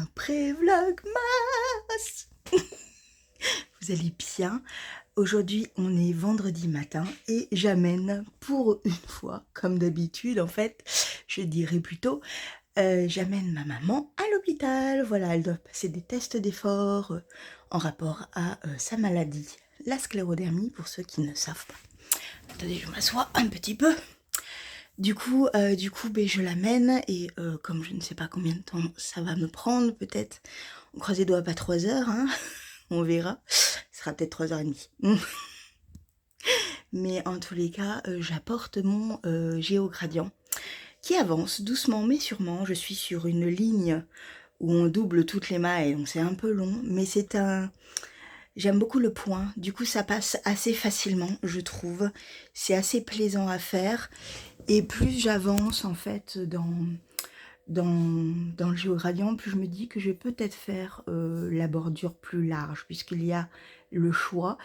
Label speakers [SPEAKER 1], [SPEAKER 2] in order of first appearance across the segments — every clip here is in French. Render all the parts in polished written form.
[SPEAKER 1] un pré-vlogmas. Vous allez bien? Aujourd'hui, on est vendredi matin et j'amène pour une fois, comme d'habitude en fait, je dirais plutôt, j'amène ma maman à l'hôpital. Voilà, elle doit passer des tests d'effort en rapport à sa maladie, la sclérodermie, pour ceux qui ne savent pas. Attendez, je m'assois un petit peu. Du coup, ben, je l'amène et comme je ne sais pas combien de temps ça va me prendre, peut-être, on croise les doigts, pas 3 heures, hein, on verra, ce sera peut-être 3h30. Mais en tous les cas, j'apporte mon géogradient qui avance doucement mais sûrement. Je suis sur une ligne où on double toutes les mailles, donc c'est un peu long, mais c'est un... J'aime beaucoup le point, du coup ça passe assez facilement, je trouve. C'est assez plaisant à faire. Et plus j'avance en fait dans le géogradient, plus je me dis que je vais peut-être faire la bordure plus large, puisqu'il y a le choix.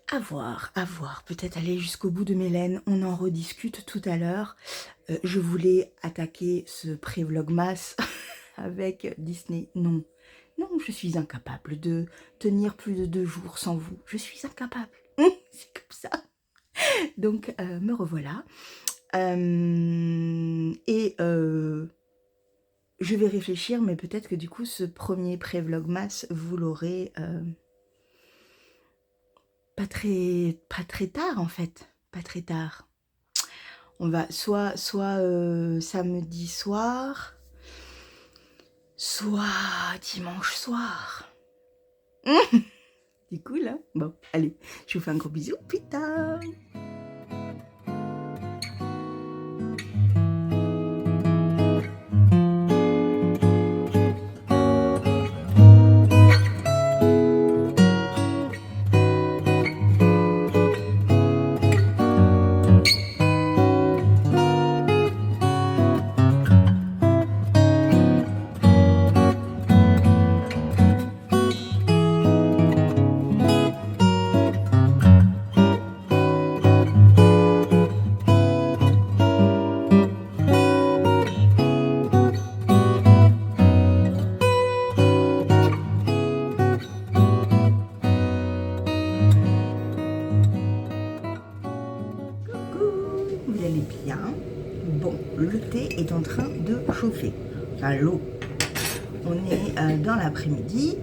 [SPEAKER 1] À voir, peut-être aller jusqu'au bout de mes laines, on en rediscute tout à l'heure. Je voulais attaquer ce pré-vlogmas avec Disney, non. Non, je suis incapable de tenir plus de 2 jours sans vous. Je suis incapable. C'est comme ça. Donc, me revoilà. Je vais réfléchir, mais peut-être que du coup, ce premier pré-vlogmas, vous l'aurez pas très tard, en fait. Pas très tard. On va soit samedi soir, soit dimanche soir. C'est cool, hein? Bon, allez, je vous fais un gros bisou, plus tard. Vous allez bien? Bon, le thé est en train de chauffer. Enfin, l'eau. On est dans l'après-midi.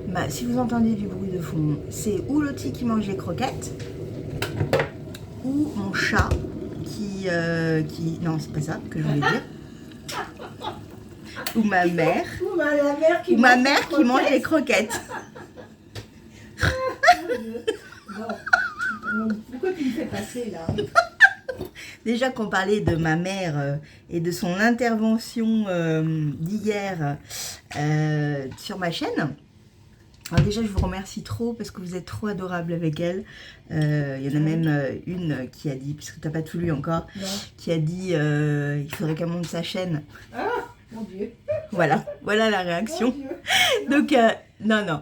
[SPEAKER 1] Bah, si vous entendez du bruit de fond, c'est ou Lottie qui mange les croquettes, ou mon chat qui... Non, c'est pas ça que je voulais dire. Ou ma mère. Ou ma mère qui mange les croquettes.
[SPEAKER 2] Pourquoi tu me fais passer là?
[SPEAKER 1] Déjà qu'on parlait de ma mère et de son intervention d'hier sur ma chaîne. Alors déjà, je vous remercie trop parce que vous êtes trop adorable avec elle. Il y en a même une qui a dit, puisque tu n'as pas tout lu encore, non, qui a dit il faudrait qu'elle monte sa chaîne.
[SPEAKER 2] Ah, mon Dieu.
[SPEAKER 1] Voilà la réaction. Donc, non,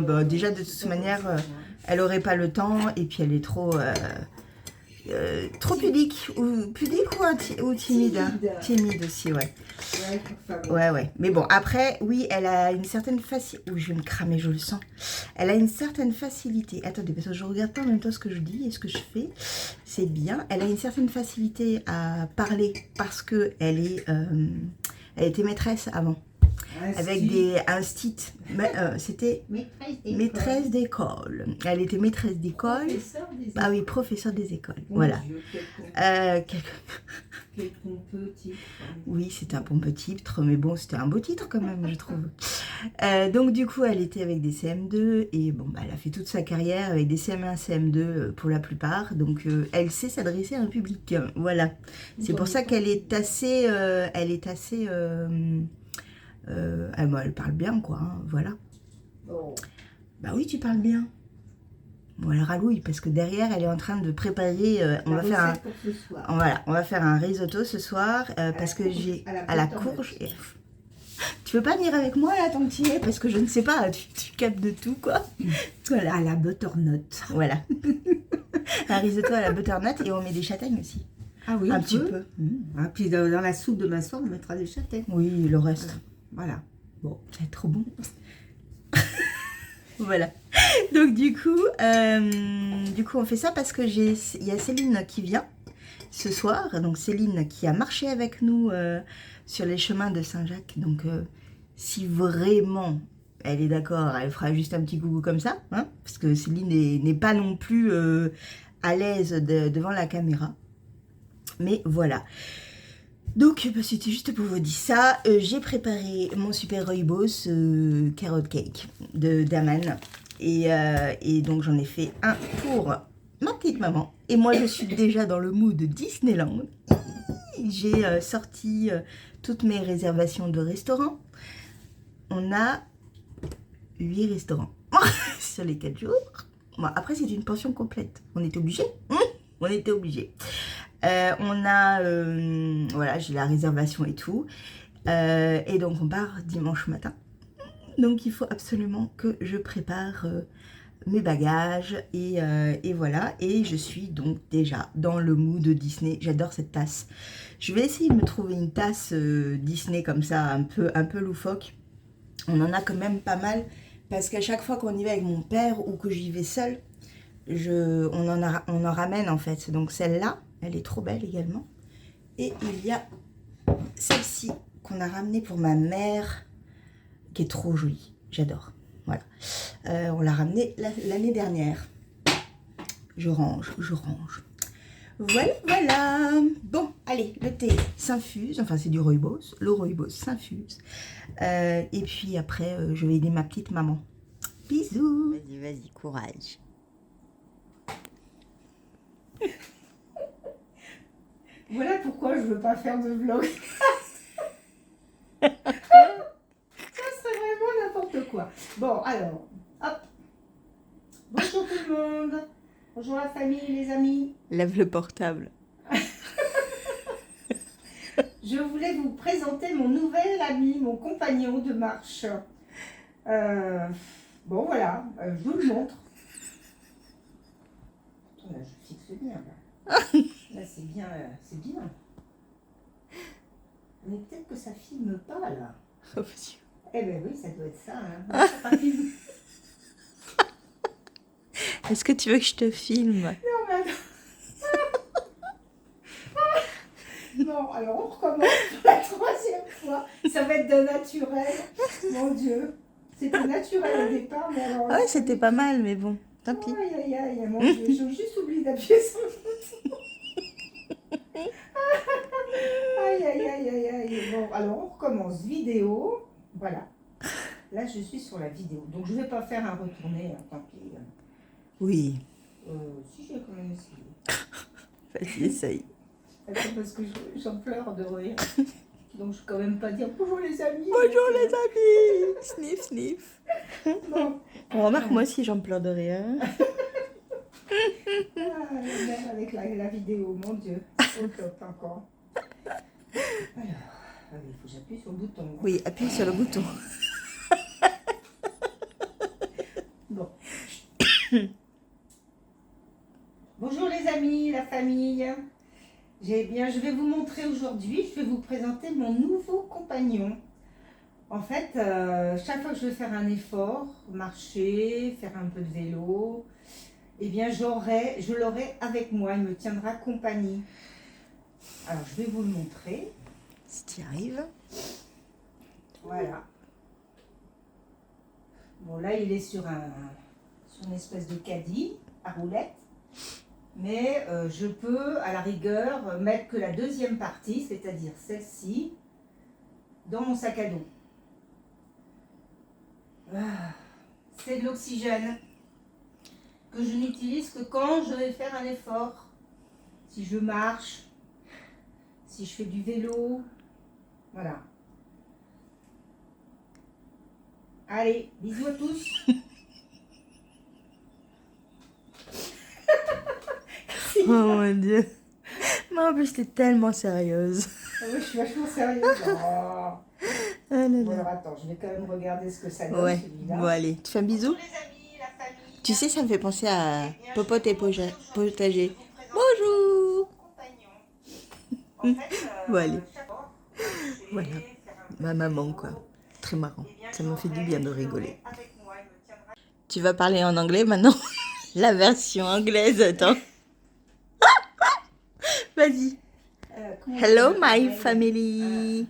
[SPEAKER 1] bon, déjà de toute manière, elle n'aurait pas le temps et puis elle est trop pudique ou timide, hein. Timide aussi, ouais. Ouais. Mais bon, après, oui, elle a une certaine facilité. Oui, je vais me cramer, je le sens. Elle a une certaine facilité. Attendez, parce que je regarde pas en même temps ce que je dis et ce que je fais. C'est bien. Elle a une certaine facilité à parler parce que elle était maîtresse avant. Avec un stit. C'était maîtresse d'école. Elle était maîtresse d'école. Ah oui, professeur des écoles. Bon, voilà.
[SPEAKER 2] Quel pompeux titre.
[SPEAKER 1] Oui, c'était un pompeux titre, mais bon, c'était un beau titre quand même, je trouve. Donc du coup, elle était avec des CM2 et bon, bah, elle a fait toute sa carrière avec des CM1, CM2 pour la plupart. Donc elle sait s'adresser à un public. Voilà. C'est pour ça qu'elle est assez... elle parle bien, quoi, hein, voilà. Oh. Bah oui, tu parles bien. Bon, elle ralouille parce que derrière, elle est en train de préparer. On va faire un risotto ce soir parce que j'ai à la courge. Et... Tu veux pas venir avec moi là, tant que tu y es? Parce que je ne sais pas, tu captes de tout, quoi.
[SPEAKER 2] Voilà, à la butternut.
[SPEAKER 1] Voilà. Un risotto à la butternut et on met des châtaignes aussi.
[SPEAKER 2] Ah oui,
[SPEAKER 1] un petit peu.
[SPEAKER 2] Ah, puis dans la soupe de ma soeur, on mettra des châtaignes.
[SPEAKER 1] Oui, le reste.
[SPEAKER 2] Voilà.
[SPEAKER 1] Bon, ça va être trop bon. Voilà. Donc du coup, on fait ça parce que il y a Céline qui vient ce soir. Donc Céline qui a marché avec nous sur les chemins de Saint-Jacques. Donc si vraiment elle est d'accord, elle fera juste un petit coucou comme ça, hein, parce que Céline n'est pas non plus à l'aise devant la caméra. Mais voilà. Donc, bah, c'était juste pour vous dire ça. J'ai préparé mon super rooibos carrot cake de Daman. Et donc, j'en ai fait un pour ma petite maman. Et moi, je suis déjà dans le mood de Disneyland. J'ai sorti toutes mes réservations de restaurants. On a 8 restaurants sur les 4 jours. Bon, après, c'est une pension complète. On était obligé. On était obligé. On a, voilà, j'ai la réservation et tout. Et donc, on part dimanche matin. Donc, il faut absolument que je prépare mes bagages. Et voilà. Et je suis donc déjà dans le mood de Disney. J'adore cette tasse. Je vais essayer de me trouver une tasse Disney comme ça, un peu loufoque. On en a quand même pas mal. Parce qu'à chaque fois qu'on y va avec mon père ou que j'y vais seule, on en ramène en fait. Donc celle-là, elle est trop belle également. Et il y a celle-ci qu'on a ramenée pour ma mère, qui est trop jolie. J'adore. Voilà. On l'a ramenée l'année dernière. Je range. Voilà, voilà. Bon, allez, le thé s'infuse. Enfin, c'est du rooibos. Le rooibos s'infuse. Et puis après, je vais aider ma petite maman. Bisous. Vas-y, courage.
[SPEAKER 2] Voilà pourquoi je veux pas faire de vlog. Ça serait vraiment n'importe quoi. Bon, alors, hop. Bonjour tout le monde. Bonjour la famille, les amis.
[SPEAKER 1] Lève le portable.
[SPEAKER 2] Je voulais vous présenter mon nouvel ami, mon compagnon de marche. Bon, voilà, je vous le montre. Attends, là, je fixe bien. Là, c'est bien, c'est bien. Mais peut-être que ça filme pas, là. Eh ben oui, ça doit être ça. Hein. Ça pas filmé.
[SPEAKER 1] Est-ce que tu veux que je te filme?
[SPEAKER 2] Non, mais attends. Non, alors on recommence pour la troisième fois. Ça va être de naturel. Mon Dieu. C'était naturel au départ, mais alors...
[SPEAKER 1] Ouais, c'était pas mal, mais bon, tant pis.
[SPEAKER 2] Aïe, aïe, aïe, mon Dieu. J'ai juste oublié d'appuyer sur le bouton. Aïe, aïe, aïe, aïe, aïe. Bon, alors on recommence. Vidéo. Voilà. Là, je suis sur la vidéo. Donc, je ne vais pas faire un retourné, hein, tant pis.
[SPEAKER 1] Oui,
[SPEAKER 2] Si, j'ai quand même essayé.
[SPEAKER 1] vas-y, essaye.
[SPEAKER 2] Attends, parce que j'en pleure de rire. Donc, je ne vais quand même pas dire bonjour les amis.
[SPEAKER 1] Bonjour les amis. Sniff, sniff.
[SPEAKER 2] Bon.
[SPEAKER 1] On remarque, moi aussi, j'en pleure de rire.
[SPEAKER 2] Ah, même avec la vidéo, mon Dieu. Au top encore. Alors, il faut que j'appuie sur le bouton. Hein.
[SPEAKER 1] Oui, appuie sur le bouton.
[SPEAKER 2] Bon. Bonjour les amis, la famille. Je vais vous montrer aujourd'hui, je vais vous présenter mon nouveau compagnon. En fait, chaque fois que je vais faire un effort, marcher, faire un peu de vélo, eh bien je l'aurai avec moi, il me tiendra compagnie. Alors je vais vous le montrer.
[SPEAKER 1] Si tu y arrives.
[SPEAKER 2] Voilà. Bon là il est sur une espèce de caddie à roulettes. Mais je peux, à la rigueur, mettre que la deuxième partie, c'est-à-dire celle-ci, dans mon sac à dos. Ah, c'est de l'oxygène que je n'utilise que quand je vais faire un effort. Si je marche, si je fais du vélo, voilà. Allez, bisous à tous.
[SPEAKER 1] Oh mon Dieu. Moi, en plus, t'es tellement sérieuse.
[SPEAKER 2] Ah oui, je suis vachement sérieuse. Oh.
[SPEAKER 1] Ah là
[SPEAKER 2] Bon,
[SPEAKER 1] là.
[SPEAKER 2] alors attends, je vais quand même regarder ce que ça donne,
[SPEAKER 1] Ouais,
[SPEAKER 2] celui-là.
[SPEAKER 1] bon allez, tu fais un bisou?
[SPEAKER 2] Bonjour les amis, la famille.
[SPEAKER 1] Tu sais, ça me fait penser à Popote et Potager.
[SPEAKER 2] Bonjour.
[SPEAKER 1] Bonjour. Bon allez, voilà, ma maman quoi. très marrant. Ça me fait du bien de rigoler. Tu vas parler en anglais maintenant? La version anglaise, attends. Vas-y. Hello, my family.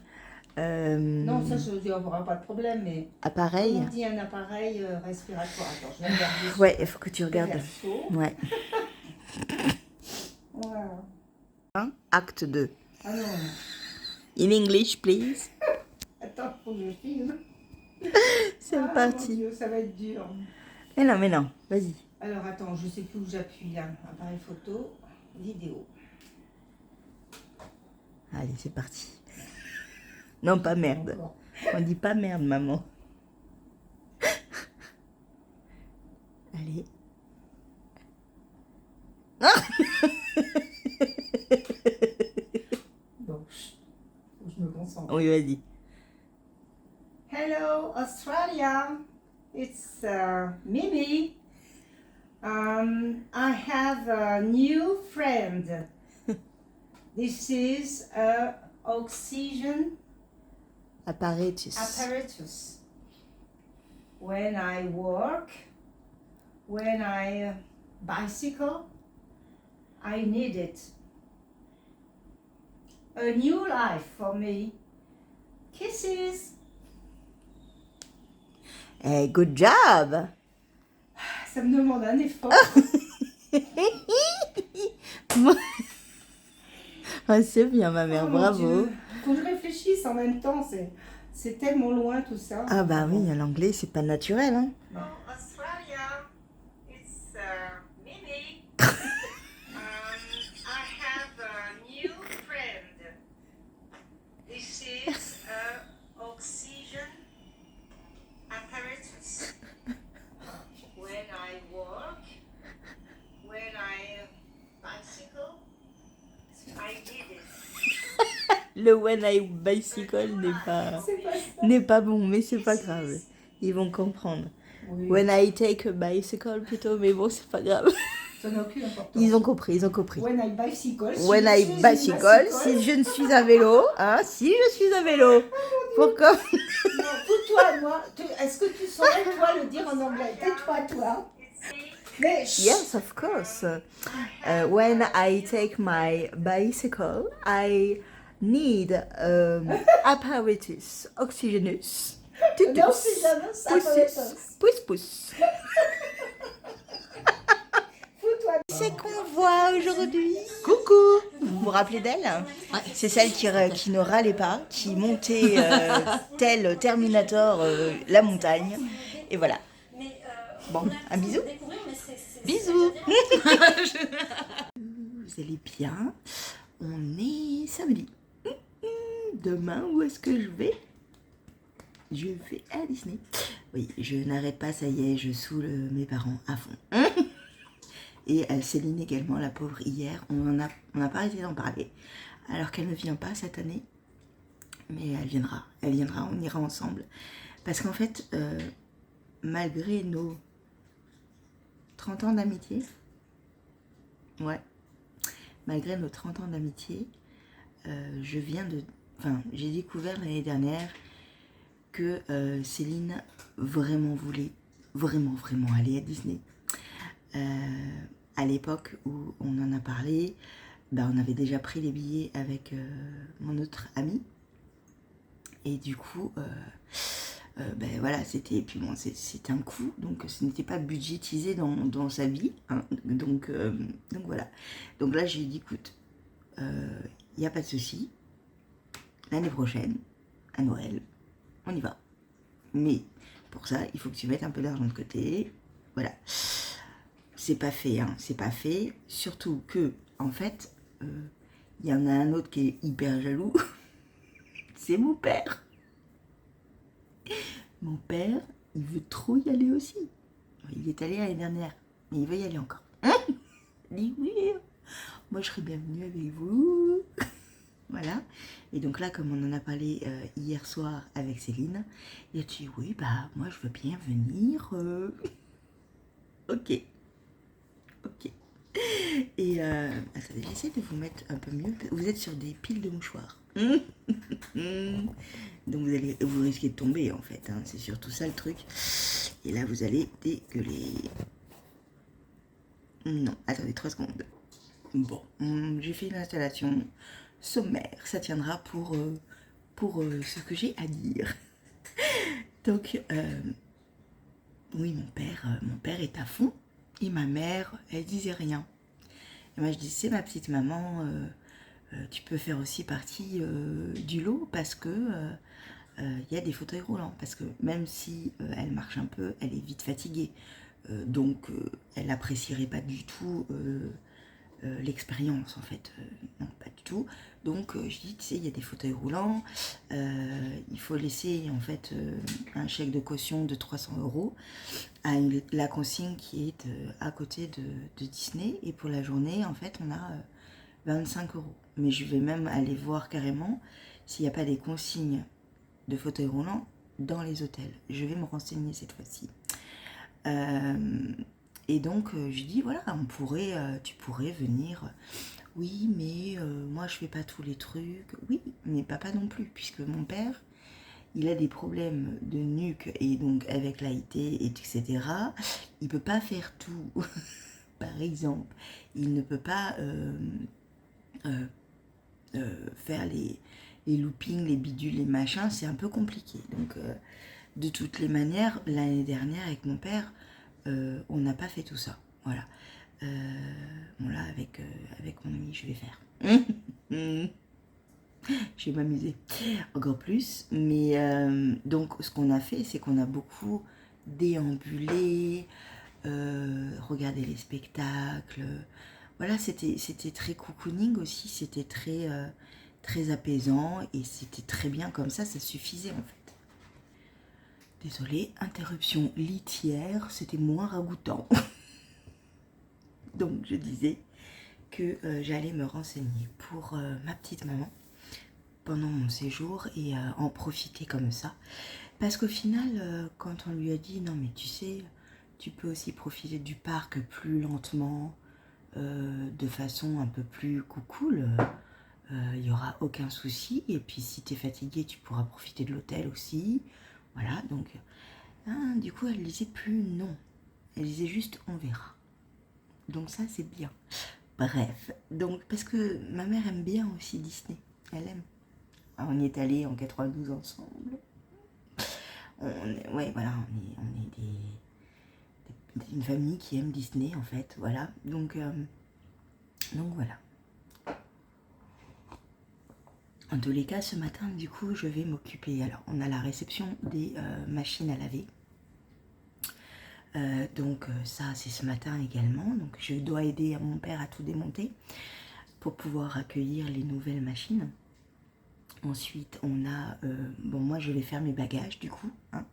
[SPEAKER 2] Non, ça, il n'y aura pas de problème, mais
[SPEAKER 1] Appareil.
[SPEAKER 2] comment on dit un appareil respiratoire? Attends, je vais regarder.
[SPEAKER 1] Ouais, il faut que tu regardes.
[SPEAKER 2] Verso.
[SPEAKER 1] Ouais.
[SPEAKER 2] Voilà.
[SPEAKER 1] Acte 2.
[SPEAKER 2] Ah non,
[SPEAKER 1] In English, please.
[SPEAKER 2] attends, faut que je filme.
[SPEAKER 1] C'est
[SPEAKER 2] Ah,
[SPEAKER 1] parti.
[SPEAKER 2] mon Dieu, ça va être dur.
[SPEAKER 1] Mais non, vas-y.
[SPEAKER 2] Alors, attends, je sais plus où j'appuie là. Appareil photo, vidéo.
[SPEAKER 1] Allez, c'est parti. Non, pas merde.
[SPEAKER 2] Encore.
[SPEAKER 1] On dit pas merde, maman. Allez.
[SPEAKER 2] Bon, faut que je me concentre.
[SPEAKER 1] Oui, vas-y.
[SPEAKER 2] Hello, Australia. It's Mimi. I have a new friend. This is a oxygen apparatus. When I work, when I bicycle, I need it. A new life for me. Kisses.
[SPEAKER 1] Hey, good job.
[SPEAKER 2] Ça me demande un effort.
[SPEAKER 1] Ah, c'est bien, ma mère,
[SPEAKER 2] Oh, mon
[SPEAKER 1] bravo.
[SPEAKER 2] Dieu. Faut que je réfléchisse en même temps. C'est tellement loin tout ça.
[SPEAKER 1] Ah bah oui, l'anglais, c'est pas naturel, hein.
[SPEAKER 2] Oh, Australia, it's Mimi. I have a new friend. This is a oxygen apparatus. When I walk, when I bicycle, I need it.
[SPEAKER 1] Le when I bicycle n'est pas bon, mais c'est pas grave. Ils vont comprendre.
[SPEAKER 2] Oui,
[SPEAKER 1] When I take a bicycle plutôt, mais bon, c'est pas grave.
[SPEAKER 2] ça n'a aucune importance.
[SPEAKER 1] Ils ont compris.
[SPEAKER 2] When I bicycle.
[SPEAKER 1] When I bicycle, si je ne suis à vélo, hein, si je suis à vélo. Pourquoi?
[SPEAKER 2] Non, toi, moi, est-ce que tu saurais, toi, le dire en anglais? Tais-toi, toi. Mais,
[SPEAKER 1] Yes, of course. When I take my bicycle, I need apparatus oxygenus.
[SPEAKER 2] Oxygenus apparatus.
[SPEAKER 1] Pousse.
[SPEAKER 2] Fous-toi.
[SPEAKER 1] C'est qu'on voit aujourd'hui. Coucou. Vous vous rappelez d'elle? C'est celle qui ne râlait pas, qui montait tel Terminator la montagne. Et voilà. Bon, un bisou. Bisous. Vous allez bien? On est samedi. Demain, où est-ce que je vais? Je vais à Disney. Oui, je n'arrête pas, ça y est, je saoule mes parents à fond. Et Céline également, la pauvre, hier, on n'a pas arrêté d'en parler. Alors qu'elle ne vient pas cette année. Mais elle viendra, on ira ensemble. Parce qu'en fait, malgré nos 30 ans d'amitié, ouais, malgré nos 30 ans d'amitié, j'ai découvert l'année dernière que Céline vraiment voulait vraiment aller à Disney. À l'époque où on en a parlé, on avait déjà pris les billets avec mon autre ami. Et du coup, voilà, c'était un coût, donc ce n'était pas budgétisé dans sa vie. Hein, donc voilà. Donc là, j'ai dit, écoute, il n'y a pas de souci. L'année prochaine, à Noël, on y va. Mais pour ça, il faut que tu mettes un peu d'argent de côté. Voilà. C'est pas fait, hein, c'est pas fait. Surtout que, en fait, il y en a un autre qui est hyper jaloux. C'est mon père. Mon père, il veut trop y aller aussi. Il est allé l'année dernière, mais il veut y aller encore. Il dit oui, moi je serai bienvenue avec vous. Voilà. Et donc là, comme on en a parlé hier soir avec Céline, il a dit oui, moi je veux bien venir. Ok. Et attendez, j'essaie de vous mettre un peu mieux. Vous êtes sur des piles de mouchoirs. Donc vous risquez de tomber en fait. Hein. C'est surtout ça le truc. Et là, vous allez dégueuler. Non, attendez 3 secondes. Bon, j'ai fait une installation sommaire. Ça tiendra pour ce que j'ai à dire. Donc, oui, mon père est à fond. Et ma mère, elle disait rien. Et moi, je dis, c'est ma petite maman, tu peux faire aussi partie du lot parce que y a des fauteuils roulants. Parce que même si elle marche un peu, elle est vite fatiguée. Donc, elle n'apprécierait pas du tout l'expérience, en fait. Non, pas du tout. Donc, je dis, tu sais, il y a des fauteuils roulants. Il faut laisser, en fait, un chèque de caution de 300 € à la consigne qui est à côté de Disney. Et pour la journée, en fait, on a 25 €. Mais je vais même aller voir carrément s'il n'y a pas des consignes de fauteuils roulants dans les hôtels. Je vais me renseigner cette fois-ci. Et donc, je dis, voilà, tu pourrais venir. Oui, mais moi, je fais pas tous les trucs. Oui, mais papa non plus, puisque mon père, il a des problèmes de nuque et donc avec l'AIT, etc. Il peut pas faire tout. Par exemple, il ne peut pas faire les loopings, les bidules, les machins. C'est un peu compliqué. Donc, de toutes les manières, l'année dernière, avec mon père, on n'a pas fait tout ça. Voilà. Bon là, avec mon ami, je vais faire. Je vais m'amuser encore plus. Mais donc, ce qu'on a fait, c'est qu'on a beaucoup déambulé, regardé les spectacles. Voilà, c'était très cocooning aussi. C'était très apaisant et c'était très bien comme ça suffisait en fait. Désolée, interruption litière, c'était moins ragoûtant. Donc je disais que j'allais me renseigner pour ma petite maman pendant mon séjour et en profiter comme ça. Parce qu'au final, quand on lui a dit non mais tu sais, tu peux aussi profiter du parc plus lentement, de façon un peu plus cool, il n'y aura aucun souci. Et puis si tu es fatigué, tu pourras profiter de l'hôtel aussi. Voilà, donc du coup elle disait plus non. Elle disait juste on verra. Donc ça c'est bien. Bref, donc parce que ma mère aime bien aussi Disney. Elle aime. Alors, on y est allé en 92 ensemble. Ouais, voilà, on est une famille qui aime Disney en fait, voilà. Donc voilà. En tous les cas, ce matin, du coup, je vais m'occuper. Alors, on a la réception des machines à laver. Donc ça, c'est ce matin également. Donc, je dois aider à mon père à tout démonter pour pouvoir accueillir les nouvelles machines. Ensuite, on a... bon, moi, je vais faire mes bagages, du coup. Hein.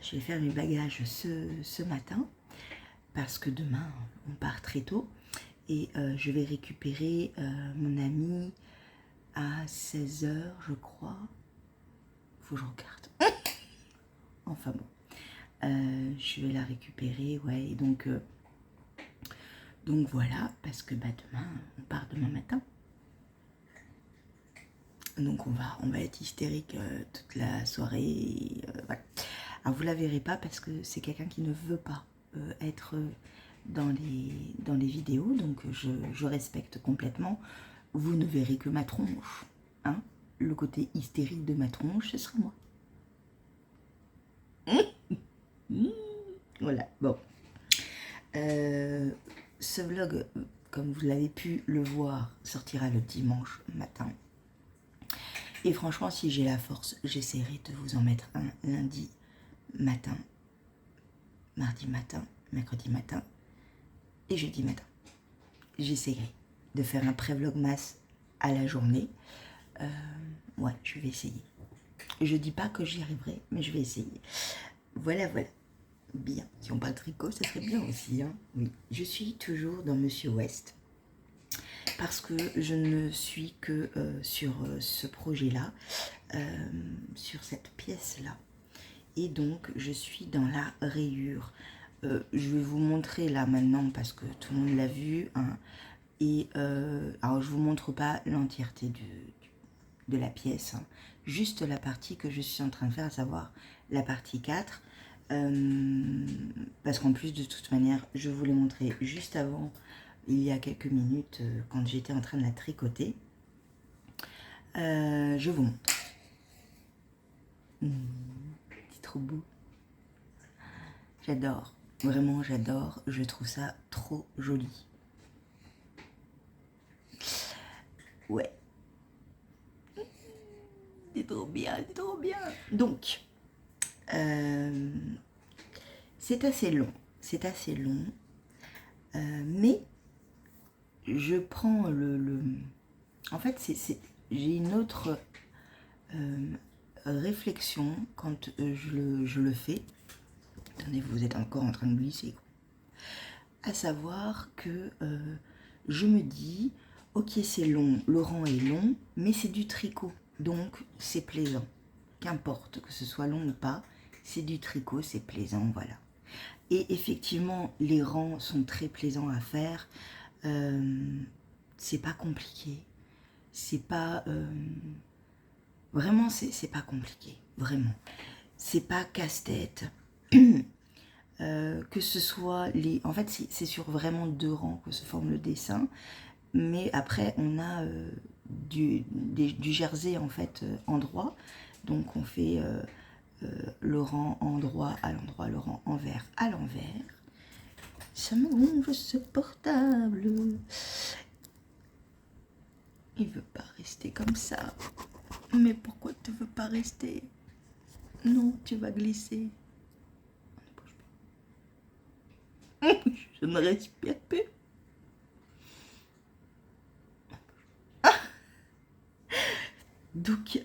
[SPEAKER 1] Je vais faire mes bagages ce matin parce que demain, on part très tôt. Et je vais récupérer mon ami à 16 h, je crois. Faut que je regarde. Enfin bon. Je vais la récupérer, ouais. Et donc voilà, parce que demain, on part demain matin. Donc on va être hystérique toute la soirée. Voilà. Alors vous la verrez pas parce que c'est quelqu'un qui ne veut pas être dans les vidéos. Donc je respecte complètement. Vous ne verrez que ma tronche. Hein. Le côté hystérique de ma tronche, ce sera moi. Voilà, bon. Ce vlog, comme vous l'avez pu le voir, sortira le dimanche matin. Et franchement, si j'ai la force, j'essaierai de vous en mettre un lundi matin, mardi matin, mercredi matin et jeudi matin. J'essaierai de faire un pré-vlogmas à la journée. Ouais, je vais essayer. Je dis pas que j'y arriverai, mais je vais essayer. Voilà, voilà. Bien. Si on parle tricot, ça serait bien aussi. Hein. Oui. Je suis toujours dans Monsieur West. Parce que je ne suis que sur ce projet-là, sur cette pièce-là. Et donc, je suis dans la rayure. je vais vous montrer là maintenant parce que tout le monde l'a vu, hein, et alors je vous montre pas l'entièreté de la pièce, hein, juste la partie que je suis en train de faire, à savoir la partie 4, parce qu'en plus de toute manière je vous l'ai montré juste avant, il y a quelques minutes, quand j'étais en train de la tricoter. Je vous montre. C'est trop beau. J'adore, vraiment j'adore, je trouve ça trop joli. Ouais. C'est trop bien, c'est trop bien. Donc, c'est assez long, mais je prends en fait, j'ai une autre réflexion quand je le fais. Attendez, vous êtes encore en train de glisser. À savoir que je me dis, ok, c'est long, le rang est long, mais c'est du tricot, donc c'est plaisant. Qu'importe que ce soit long ou pas, c'est du tricot, c'est plaisant, voilà. Et effectivement, les rangs sont très plaisants à faire. C'est pas compliqué. C'est pas... vraiment, c'est pas compliqué. Vraiment. C'est pas casse-tête. Que ce soit les... En fait, c'est sur vraiment 2 rangs que se forme le dessin. Mais après, on a du jersey, en fait, endroit. Donc, on fait le rang endroit à l'endroit, le rang envers à l'envers. Ça me gonfle ce portable. Il veut pas rester comme ça. Mais pourquoi tu veux pas rester? Non, tu vas glisser. Je ne respire plus. Donc,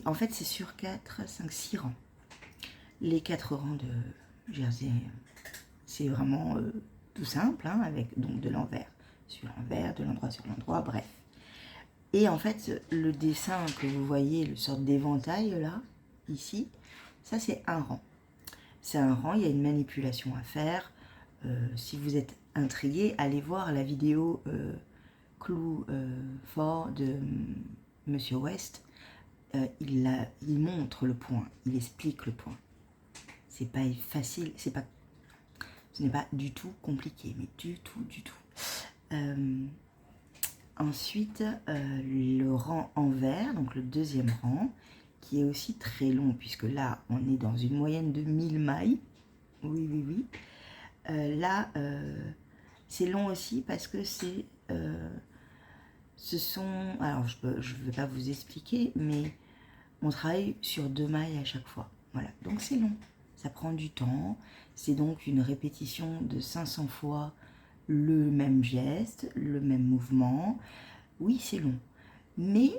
[SPEAKER 1] en fait, c'est sur 4, 5, 6 rangs. Les 4 rangs de jersey, c'est vraiment tout simple, hein, avec donc de l'envers sur l'envers, de l'endroit sur l'endroit, bref. Et en fait, le dessin que vous voyez, le sorte d'éventail là, ici, ça c'est un rang. C'est un rang, il y a une manipulation à faire. Si vous êtes intrigué, allez voir la vidéo clou fort de Monsieur West. Il montre le point, il explique le point. C'est pas facile, ce n'est pas du tout compliqué, mais du tout. Ensuite, le rang envers, donc le deuxième rang, qui est aussi très long, puisque là, on est dans une moyenne de 1000 mailles. Oui. Là, c'est long aussi parce que ce sont... Alors, je ne vais pas vous expliquer, mais on travaille sur 2 mailles à chaque fois. Voilà, donc c'est long. Ça prend du temps. C'est donc une répétition de 500 fois le même geste, le même mouvement. Oui, c'est long. Mais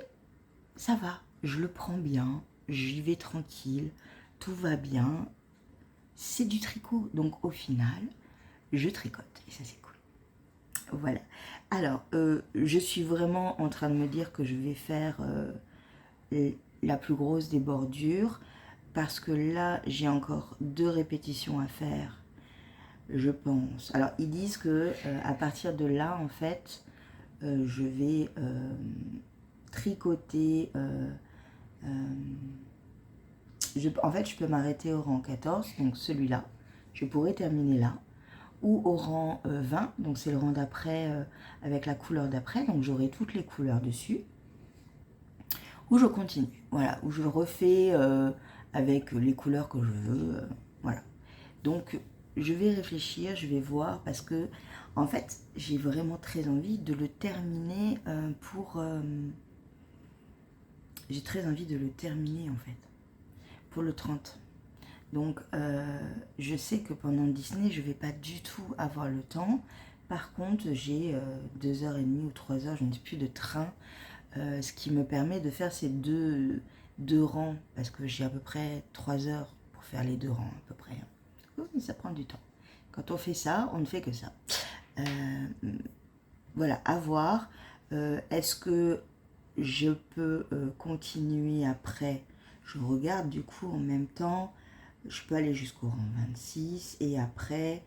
[SPEAKER 1] ça va, je le prends bien, j'y vais tranquille, tout va bien. C'est du tricot, donc au final, je tricote et ça c'est cool. Voilà. Alors, je suis vraiment en train de me dire que je vais faire la plus grosse des bordures parce que là, j'ai encore 2 répétitions à faire, je pense. Alors, ils disent que à partir de là, en fait, je vais tricoter. En fait, je peux m'arrêter au rang 14, donc celui-là. Je pourrais terminer là. Ou au rang 20, donc c'est le rang d'après avec la couleur d'après, donc j'aurai toutes les couleurs dessus. Ou je continue, voilà, ou je le refais avec les couleurs que je veux, voilà. Donc je vais réfléchir, je vais voir, parce que en fait j'ai vraiment très envie de le terminer j'ai très envie de le terminer en fait pour le 30. Donc je sais que pendant Disney je vais pas du tout avoir le temps. Par contre j'ai 2h30 ou 3h, je ne sais plus, de train, ce qui me permet de faire ces deux rangs, parce que j'ai à peu près 3 heures pour faire les 2 rangs à peu près. Oui, ça prend du temps. Quand on fait ça, on ne fait que ça. Voilà, à voir. Est-ce que je peux continuer après? Je regarde du coup en même temps Je peux aller jusqu'au rang 26 et après,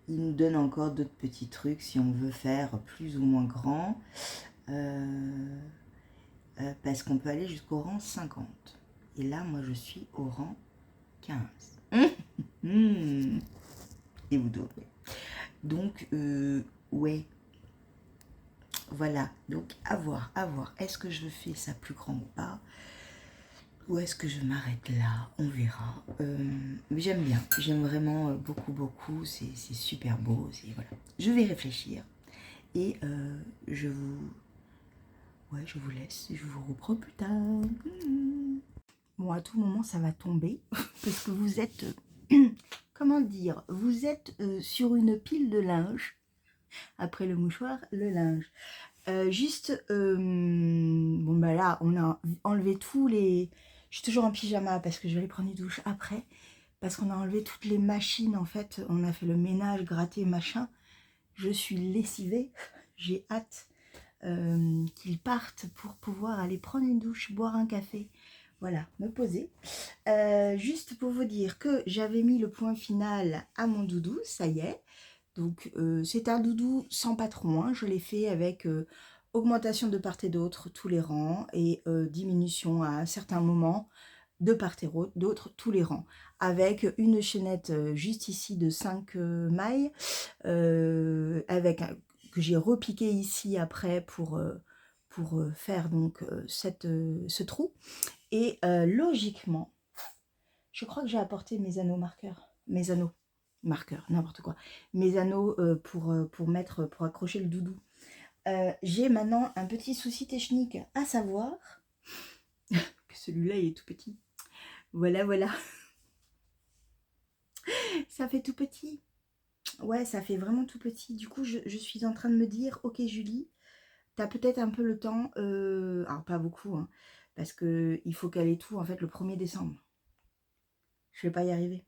[SPEAKER 1] il nous donne encore d'autres petits trucs si on veut faire plus ou moins grand. Parce qu'on peut aller jusqu'au rang 50. Et là, moi, je suis au rang 15. Et vous devrez. Donc, ouais. Voilà. Donc, à voir, à voir. Est-ce que je fais ça plus grand ou pas? Ou est-ce que je m'arrête là? On verra. Mais j'aime bien. J'aime vraiment beaucoup, beaucoup. C'est super beau. Voilà. Je vais réfléchir. Et ouais, je vous laisse. Je vous reprends plus tard. Bon, à tout moment, ça va tomber. Parce que vous êtes... comment dire? Vous êtes sur une pile de linge. Après le mouchoir, le linge. Bon, bah là, on a enlevé tous les... Je suis toujours en pyjama parce que je vais aller prendre une douche après. Parce qu'on a enlevé toutes les machines, en fait. On a fait le ménage, gratté, machin. Je suis lessivée. J'ai hâte qu'ils partent pour pouvoir aller prendre une douche, boire un café. Voilà, me poser. Juste pour vous dire que j'avais mis le point final à mon doudou, ça y est. Donc, c'est un doudou sans patron. Hein. Je l'ai fait avec augmentation de part et d'autre, tous les rangs, et diminution à certains moments, de part et d'autre, tous les rangs. Avec une chaînette juste ici de 5 mailles, que j'ai repiqué ici après pour faire donc ce trou. Et logiquement, je crois que j'ai apporté mes anneaux marqueurs. Mes anneaux marqueurs, n'importe quoi. Mes anneaux pour mettre, pour accrocher le doudou. J'ai maintenant un petit souci technique, à savoir que celui-là il est tout petit. Voilà, voilà. Ça fait tout petit. Ouais, ça fait vraiment tout petit. Du coup, je suis en train de me dire, ok Julie, t'as peut-être un peu le temps, alors pas beaucoup, hein, parce qu'il faut caler tout en fait le 1er décembre. Je vais pas y arriver.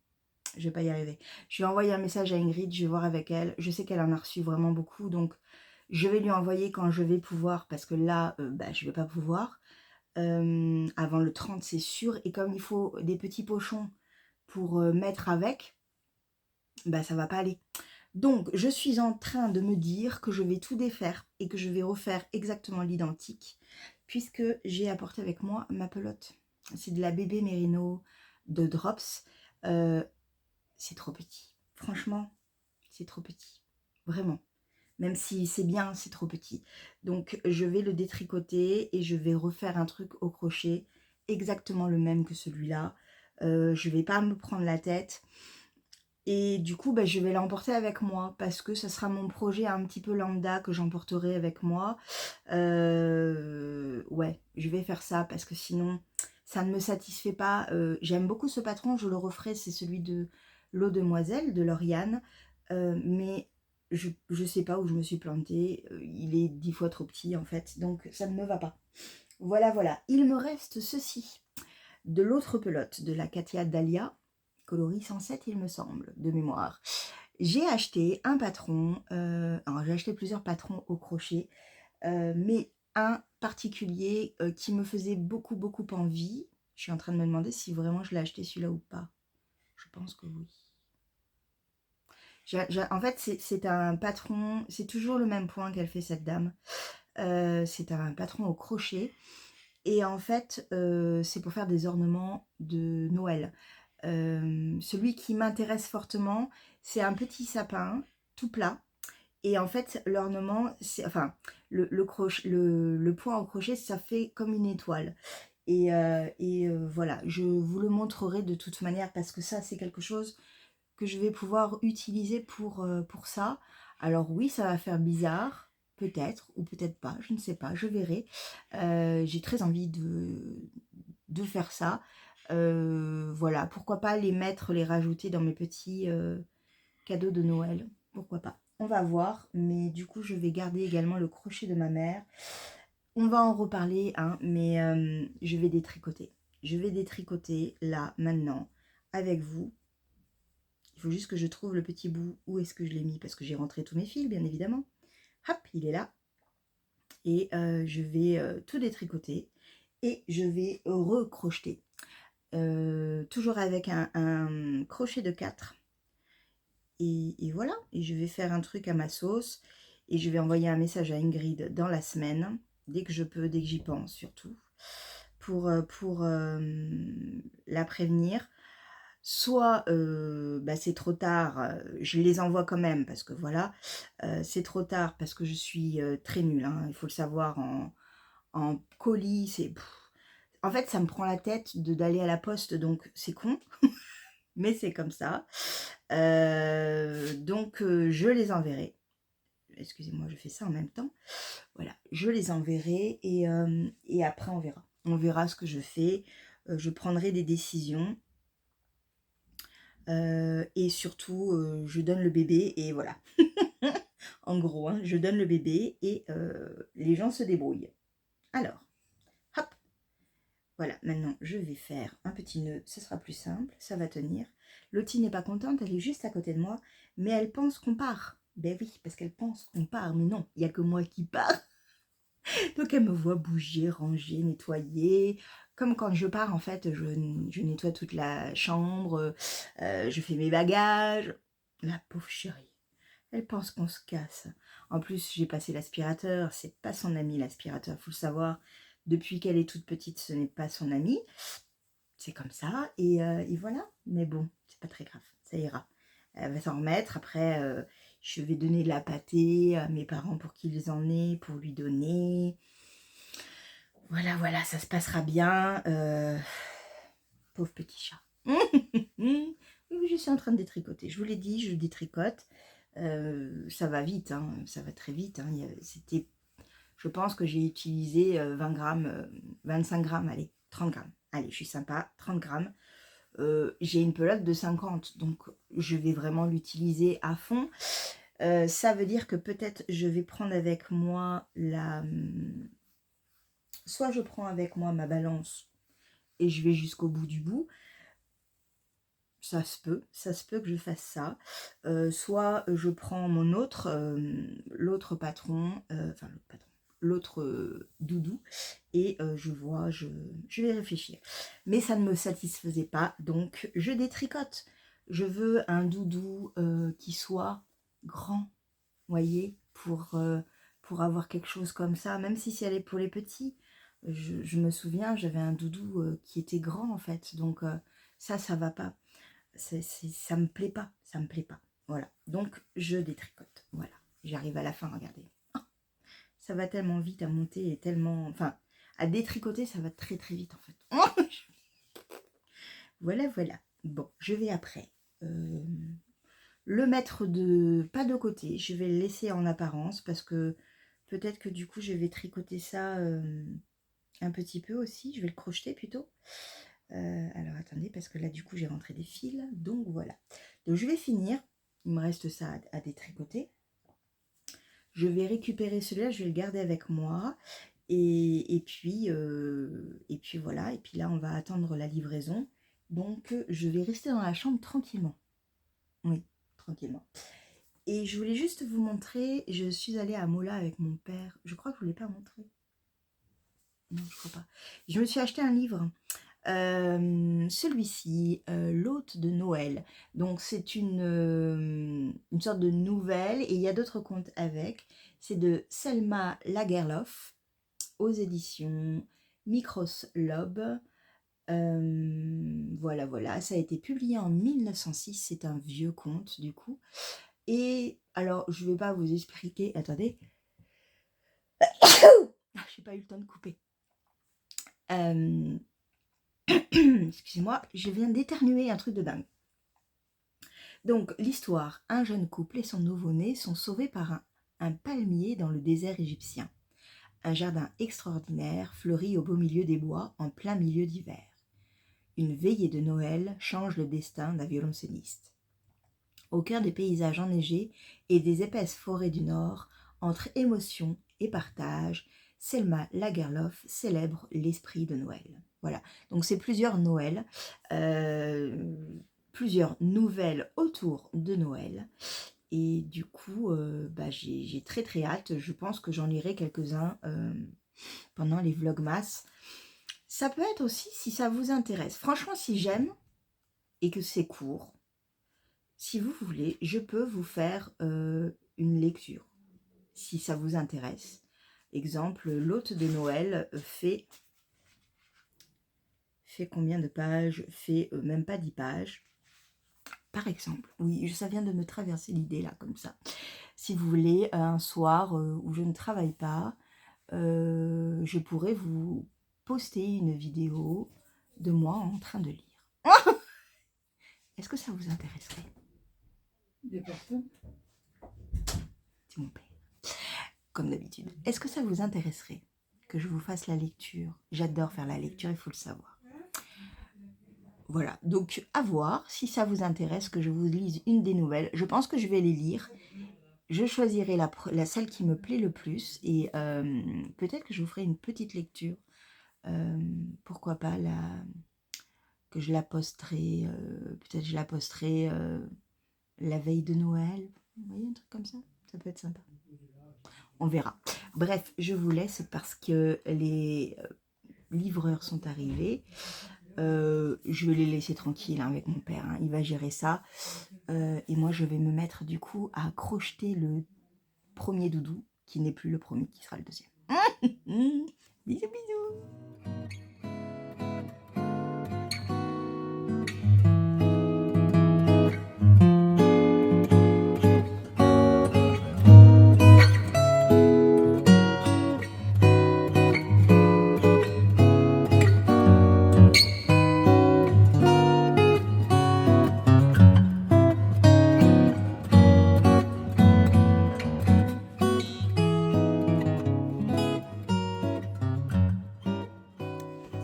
[SPEAKER 1] Je vais pas y arriver. Je vais envoyer un message à Ingrid, je vais voir avec elle. Je sais qu'elle en a reçu vraiment beaucoup, donc je vais lui envoyer quand je vais pouvoir, parce que là, bah, je vais pas pouvoir. Avant le 30, c'est sûr. Et comme il faut des petits pochons pour mettre avec, bah ça va pas aller. Donc, je suis en train de me dire que je vais tout défaire et que je vais refaire exactement l'identique, puisque j'ai apporté avec moi ma pelote. C'est de la bébé Merino de Drops. C'est trop petit. Franchement, c'est trop petit. Vraiment. Même si c'est bien, c'est trop petit. Donc, je vais le détricoter et je vais refaire un truc au crochet exactement le même que celui-là. Je vais pas me prendre la tête. Et du coup, bah, je vais l'emporter avec moi parce que ça sera mon projet un petit peu lambda que j'emporterai avec moi. Ouais, je vais faire ça parce que sinon, ça ne me satisfait pas. J'aime beaucoup ce patron, je le referai, c'est celui de L'Eau Demoiselle, de Lauriane. Mais je ne sais pas où je me suis plantée. Il est 10 fois trop petit en fait, donc ça ne me va pas. Voilà, voilà. Il me reste ceci. De l'autre pelote, de la Katia Dahlia, coloris 107 il me semble, de mémoire. J'ai acheté un patron, alors j'ai acheté plusieurs patrons au crochet, mais un particulier qui me faisait beaucoup beaucoup envie. Je suis en train de me demander si vraiment je l'ai acheté celui-là ou pas. Je pense que oui. En fait, c'est un patron, c'est toujours le même point qu'elle fait cette dame. C'est un patron au crochet. Et en fait, c'est pour faire des ornements de Noël. Celui qui m'intéresse fortement, c'est un petit sapin tout plat. Et en fait, l'ornement, enfin, le point au crochet, ça fait comme une étoile. Voilà, je vous le montrerai de toute manière parce que ça, c'est quelque chose que je vais pouvoir utiliser pour ça. Alors oui, ça va faire bizarre, peut-être, ou peut-être pas, je ne sais pas, je verrai. J'ai très envie de faire ça. Voilà, pourquoi pas les mettre, les rajouter dans mes petits cadeaux de Noël. Pourquoi pas. On va voir, mais du coup, je vais garder également le crochet de ma mère. On va en reparler, hein, mais je vais détricoter. Je vais détricoter là, maintenant, avec vous. Il faut juste que je trouve le petit bout. Où est-ce que je l'ai mis? Parce que j'ai rentré tous mes fils, bien évidemment. Hop, il est là. Et je vais tout détricoter. Et je vais recrocheter toujours avec un crochet de 4. Et voilà, et je vais faire un truc à ma sauce. Et je vais envoyer un message à Ingrid dans la semaine, dès que je peux, dès que j'y pense surtout, pour la prévenir. Soit c'est trop tard, je les envoie quand même parce que voilà, c'est trop tard parce que je suis très nulle, hein, il faut le savoir, en colis, en fait ça me prend la tête d'aller à la poste, donc c'est con, mais c'est comme ça. Donc je les enverrai. Excusez-moi, je fais ça en même temps. Voilà, je les enverrai et après on verra. On verra ce que je fais. Je prendrai des décisions. Et surtout, je donne le bébé et voilà. En gros, hein, je donne le bébé et les gens se débrouillent. Alors, hop, voilà, maintenant je vais faire un petit nœud, ce sera plus simple, ça va tenir. Lottie n'est pas contente, elle est juste à côté de moi, mais elle pense qu'on part. Ben oui, parce qu'elle pense qu'on part, mais non, il n'y a que moi qui pars. Donc elle me voit bouger, ranger, nettoyer. Comme quand je pars, en fait, je nettoie toute la chambre, je fais mes bagages. La pauvre chérie, elle pense qu'on se casse. En plus, j'ai passé l'aspirateur, c'est pas son ami l'aspirateur, faut le savoir. Depuis qu'elle est toute petite, ce n'est pas son ami. C'est comme ça, et voilà. Mais bon, c'est pas très grave, ça ira. Elle va s'en remettre. Après, je vais donner de la pâtée à mes parents pour qu'ils en aient, pour lui donner. Voilà, voilà, ça se passera bien. Pauvre petit chat. Oui, je suis en train de détricoter. Je vous l'ai dit, je détricote. Ça va vite, hein, ça va très vite. Hein. C'était, je pense que j'ai utilisé 20 grammes, 25 grammes, allez, 30 grammes. Allez, je suis sympa, 30 grammes. J'ai une pelote de 50, donc je vais vraiment l'utiliser à fond. Ça veut dire que peut-être je vais prendre avec moi soit je prends avec moi ma balance et je vais jusqu'au bout du bout. Ça se peut que je fasse ça. Soit je prends mon autre, l'autre patron, l'autre doudou, et je vais réfléchir. Mais ça ne me satisfaisait pas, donc je détricote. Je veux un doudou qui soit grand, voyez, pour avoir quelque chose comme ça, même si c'est pour les petits. Je me souviens, j'avais un doudou qui était grand en fait, donc ça va pas. Ça me plaît pas, ça me plaît pas. Voilà, donc je détricote. Voilà, j'arrive à la fin, regardez. Ah, ça va tellement vite à monter et tellement... Enfin, à détricoter, ça va très très vite en fait. Voilà, voilà. Bon, je vais après le mettre pas de côté. Je vais le laisser en apparence parce que peut-être que du coup, je vais tricoter ça un petit peu aussi. Je vais le crocheter plutôt. Alors attendez, parce que là du coup j'ai rentré des fils, donc voilà. Donc je vais finir, il me reste ça à détricoter. Je vais récupérer celui-là, je vais le garder avec moi. Et puis voilà, et puis là on va attendre la livraison. Donc je vais rester dans la chambre tranquillement. Oui, tranquillement. Et je voulais juste vous montrer, je suis allée à Mola avec mon père. Je crois que je ne vous l'ai pas montré. Non, je crois pas. Je me suis acheté un livre. Celui-ci, l'hôte de Noël, donc c'est une sorte de nouvelle, et il y a d'autres contes avec. C'est de Selma Lagerlof aux éditions Micros Lob. Voilà, voilà, ça a été publié en 1906, c'est un vieux conte du coup. Et alors je vais pas vous expliquer, attendez, j'ai pas eu le temps de couper. Excusez-moi, je viens d'éternuer un truc de dingue. Donc, l'histoire, un jeune couple et son nouveau-né sont sauvés par un palmier dans le désert égyptien. Un jardin extraordinaire fleurit au beau milieu des bois en plein milieu d'hiver. Une veillée de Noël change le destin d'un violoncelliste. Au cœur des paysages enneigés et des épaisses forêts du Nord, entre émotion et partage, Selma Lagerlof célèbre l'esprit de Noël. Voilà, donc c'est plusieurs Noëls, plusieurs nouvelles autour de Noël. Et du coup, j'ai très très hâte. Je pense que j'en lirai quelques-uns pendant les vlogmas. Ça peut être aussi si ça vous intéresse. Franchement, si j'aime, et que c'est court, si vous voulez, je peux vous faire une lecture, si ça vous intéresse. Exemple, l'hôte de Noël fait combien de pages? Fait même pas 10 pages. Par exemple, oui, ça vient de me traverser l'idée là, comme ça. Si vous voulez, un soir où je ne travaille pas, je pourrais vous poster une vidéo de moi en train de lire. Est-ce que ça vous intéresserait? C'est mon père, comme d'habitude. Est-ce que ça vous intéresserait que je vous fasse la lecture? J'adore faire la lecture, il faut le savoir. Voilà, donc à voir si ça vous intéresse que je vous lise une des nouvelles. Je pense que je vais les lire. Je choisirai celle qui me plaît le plus et peut-être que je vous ferai une petite lecture. Pourquoi pas que je la posterai, peut-être je la posterai la veille de Noël. Vous voyez, un truc comme ça, ça peut être sympa. On verra. Bref, je vous laisse parce que les livreurs sont arrivés. Je vais les laisser tranquilles avec mon père, hein. Il va gérer ça. Et moi, je vais me mettre du coup à crocheter le premier doudou, qui n'est plus le premier, qui sera le deuxième. Bisous, bisous.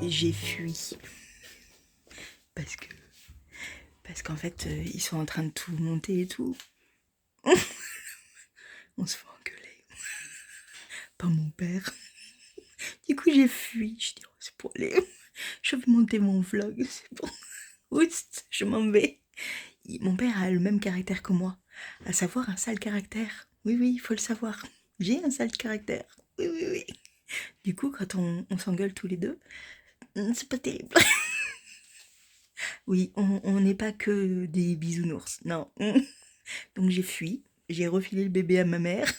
[SPEAKER 1] J'ai fui parce qu'en fait ils sont en train de tout monter et tout. On se fait engueuler par mon père. Du coup j'ai fui. Je dis oh, c'est pour aller. Je vais monter mon vlog. C'est bon. Oust, je m'en vais. Mon père a le même caractère que moi, à savoir un sale caractère. Oui, il faut le savoir. J'ai un sale caractère. Oui. Du coup, quand on s'engueule tous les deux, c'est pas terrible. Oui, on n'est pas que des bisounours, non. Donc j'ai fui, j'ai refilé le bébé à ma mère.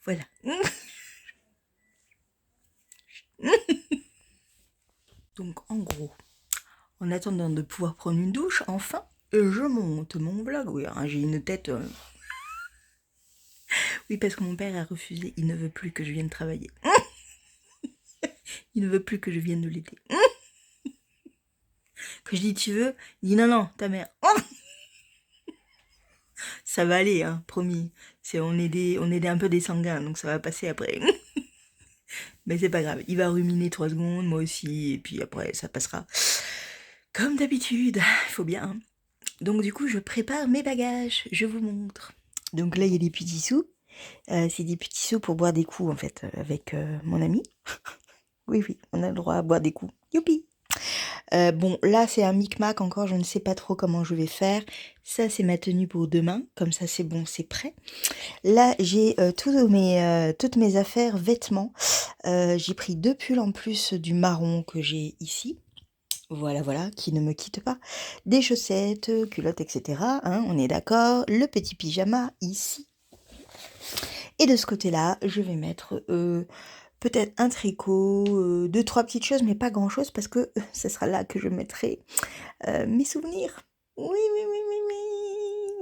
[SPEAKER 1] Voilà. Donc en gros, en attendant de pouvoir prendre une douche, enfin, je monte mon vlog. Oui, hein, j'ai une tête... Oui, parce que mon père a refusé, il ne veut plus que je vienne travailler. Il ne veut plus que je vienne de l'aider. Que je dis tu veux, il dit non, ta mère. Ça va aller, hein, promis. On est un peu des sanguins, donc ça va passer après. Mais c'est pas grave, il va ruminer 3 secondes, moi aussi, et puis après ça passera. Comme d'habitude, il faut bien. Hein. Donc du coup, je prépare mes bagages, je vous montre. Donc là, il y a des petits sous. C'est des petits sous pour boire des coups, en fait, avec mon ami. Oui, on a le droit à boire des coups. Youpi! Bon, là, c'est un micmac encore, je ne sais pas trop comment je vais faire. Ça, c'est ma tenue pour demain. Comme ça, c'est bon, c'est prêt. Là, j'ai toutes mes affaires vêtements. J'ai pris 2 pulls en plus du marron que j'ai ici. Voilà, qui ne me quitte pas. Des chaussettes, culottes, etc. Hein, on est d'accord. Le petit pyjama ici. Et de ce côté-là, je vais mettre... peut-être un tricot, 2-3 petites choses, mais pas grand-chose, parce que ce sera là que je mettrai mes souvenirs. Oui.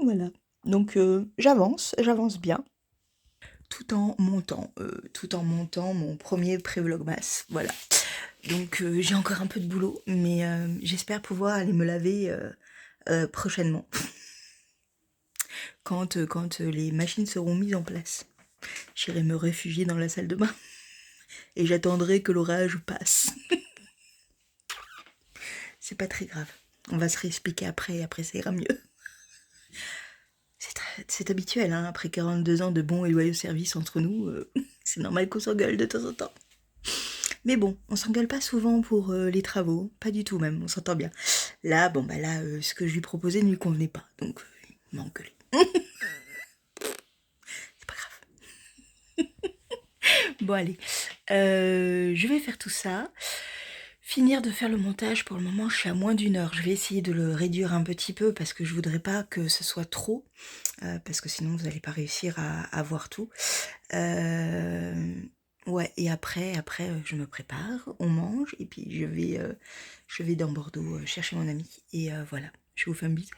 [SPEAKER 1] Voilà. Donc j'avance bien. Tout en montant mon premier pré-vlogmas. Voilà. Donc j'ai encore un peu de boulot, mais j'espère pouvoir aller me laver prochainement. Quand les machines seront mises en place. J'irai me réfugier dans la salle de bain. Et j'attendrai que l'orage passe. C'est pas très grave. On va se réexpliquer après ça ira mieux. C'est habituel, hein, après 42 ans de bons et loyaux services entre nous, c'est normal qu'on s'engueule de temps en temps. Mais bon, on s'engueule pas souvent pour les travaux, pas du tout même, on s'entend bien. Là, ce que je lui proposais ne lui convenait pas, donc il m'a engueulé. C'est pas grave. Bon allez, je vais faire tout ça. finir de faire le montage. Pour le moment, je suis à moins d'1 heure. Je vais essayer de le réduire un petit peu parce que je voudrais pas que ce soit trop, parce que sinon vous n'allez pas réussir à voir tout. Ouais, et après, je me prépare, on mange, et puis je vais dans Bordeaux chercher mon ami. Et voilà, je vous fais un bisou.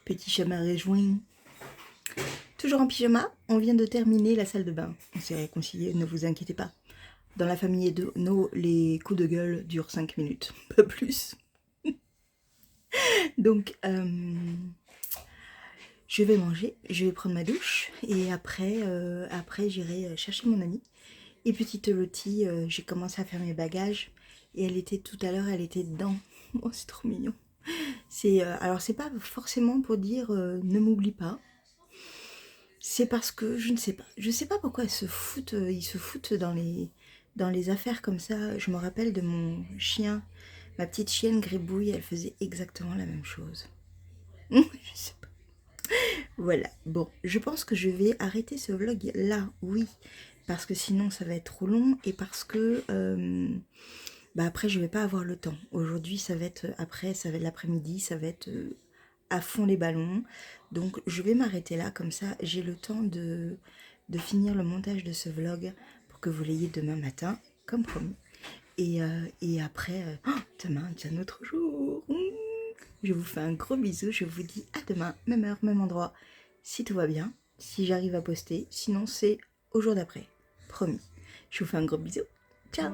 [SPEAKER 1] Petit chemin rejoint. Toujours en pyjama, on vient de terminer la salle de bain. On s'est réconciliés, ne vous inquiétez pas. Dans la famille de nos, les coups de gueule durent 5 minutes, pas plus. Donc, je vais manger, je vais prendre ma douche, et après j'irai chercher mon ami. Et petite Lottie, j'ai commencé à faire mes bagages, et elle était tout à l'heure, elle était dedans. Oh, c'est trop mignon. Alors c'est pas forcément pour dire ne m'oublie pas. C'est parce que je ne sais pas pourquoi ils se foutent dans les affaires comme ça. Je me rappelle de mon chien, ma petite chienne Gribouille, elle faisait exactement la même chose. Je sais pas. Voilà, bon, je pense que je vais arrêter ce vlog là, oui, parce que sinon ça va être trop long et parce que après je vais pas avoir le temps. Aujourd'hui ça va être l'après-midi, ça va être à fond les ballons. Donc je vais m'arrêter là, comme ça j'ai le temps de finir le montage de ce vlog pour que vous l'ayez demain matin, comme promis. Et après, demain c'est un autre jour. Je vous fais un gros bisou, je vous dis à demain, même heure, même endroit, si tout va bien, si j'arrive à poster, sinon c'est au jour d'après, promis. Je vous fais un gros bisou, ciao.